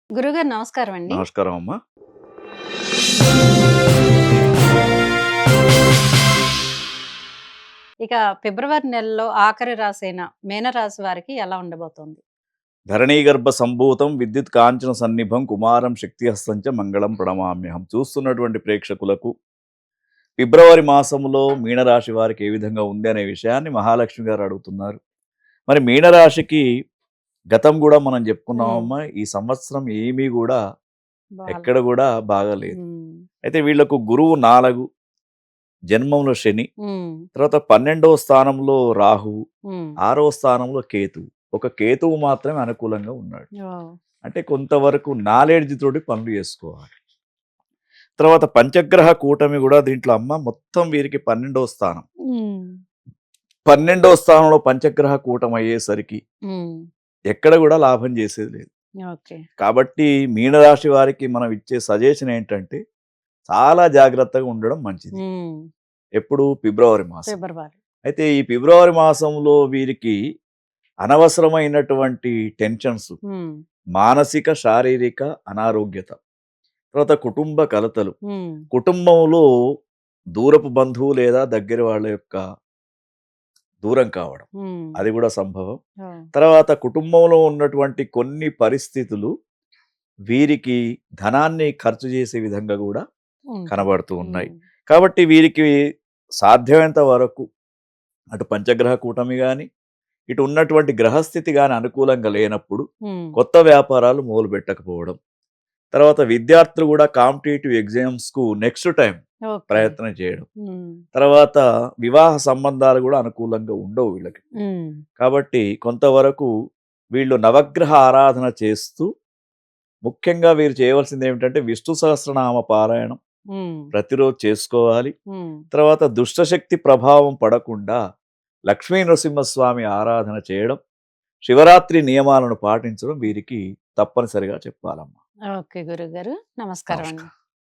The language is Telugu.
గురుగారు నమస్కారం అండి. నమస్కారం అమ్మా. ఇక ఫిబ్రవరి నెలలో ఆఖరి రాసైన మీనరాశి వారికి ఎలా ఉండబోతోంది? ధరణీగర్భ సంభూతం విద్యుత్ కాంచన సన్నిభం కుమారం శక్తిహస్తంచ మంగళం ప్రణమామ్యహం. చూస్తున్నటువంటి ప్రేక్షకులకు ఫిబ్రవరి మాసంలో మీనరాశి వారికి ఏ విధంగా ఉంది అనే విషయాన్ని మహాలక్ష్మి గారు అడుగుతున్నారు. మరి మీనరాశికి గతం కూడా మనం హ్మ్. చెప్పుకున్నామమ్మా. ఈ సంవత్సరం ఏమీ కూడా బాల ఎక్కడ కూడా బాగాలేదు. హ్మ్. అయితే వీళ్లకు గురువు 4, జన్మంలో శని, హ్మ్. తర్వాత 12వ స్థానంలో రాహువు, హ్మ్. 6వ స్థానంలో కేతువు. ఒక కేతువు మాత్రమే అనుకూలంగా ఉన్నాడు. ఓహ్! అంటే కొంతవరకు నాలెడ్జ్ తోటి పనులు చేసుకోవాలి. తర్వాత పంచగ్రహ కూటమి కూడా దీంట్లో అమ్మ మొత్తం వీరికి 12వ స్థానం. హ్మ్. 12వ స్థానంలో పంచగ్రహ కూటమి అయ్యేసరికి హ్మ్. ఎక్కడ కూడా లాభం చేసేది లేదు. ఓకే. కాబట్టి మీనరాశి వారికి మనం ఇచ్చే సజెషన్ ఏంటంటే చాలా జాగ్రత్తగా ఉండడం మంచిది. హ్మ్. ఎప్పుడు ఫిబ్రవరి మాసం. ఫిబ్రవరి. అయితే ఈ ఫిబ్రవరి మాసంలో వీరికి అనవసరమైనటువంటి టెన్షన్స్, హ్మ్. మానసిక, శారీరక అనారోగ్యత, తర్వాత కుటుంబ కలతలు, హ్మ్. కుటుంబంలో దూరపు బంధువు లేదా దగ్గర వాళ్ళ యొక్క దూరం కావడం, హ్మ్. అది కూడా సంభవం. ఓహ్! తర్వాత కుటుంబంలో ఉన్నటువంటి కొన్ని పరిస్థితులు వీరికి ధనాన్ని ఖర్చు చేసే విధంగా కూడా ఉంటుంది. కనబడుతూ ఉన్నాయి. హ్మ్. కాబట్టి వీరికి సాధ్యమైనంత వరకు అటు పంచగ్రహ కూటమి గాని, ఇటు ఉన్నటువంటి గ్రహస్థితి గాని అనుకూలంగా లేనప్పుడు హ్మ్. కొత్త వ్యాపారాలు మొదలుపెట్టకపోవడం. తర్వాత విద్యార్థులు కూడా కాంపిటీటివ్ ఎగ్జామ్స్‌కు నెక్స్ట్ టైమ్ ఓకే. ప్రయత్నం చేయడం. హ్మ్. తర్వాత వివాహ సంబంధాలు కూడా అనుకూలంగా ఉండవు వీళ్ళకి. హ్మ్. కాబట్టి కొంతవరకు వీళ్ళు నవగ్రహ ఆరాధన చేస్తూ, ముఖ్యంగా వీరు చేయవలసిందేమిటంటే విష్ణు సహస్రనామ పారాయణం హ్మ్. ప్రతిరోజు చేసుకోవాలి. హ్మ్. తర్వాత దుష్టశక్తి ప్రభావం పడకుండా లక్ష్మీ నరసింహస్వామి ఆరాధన చేయడం, శివరాత్రి నియమాలను పాటించడం వీరికి తప్పనిసరిగా చెప్పాలమ్మా. ఓకే గురుగారు. నమస్కారం అండి. నమస్కారం.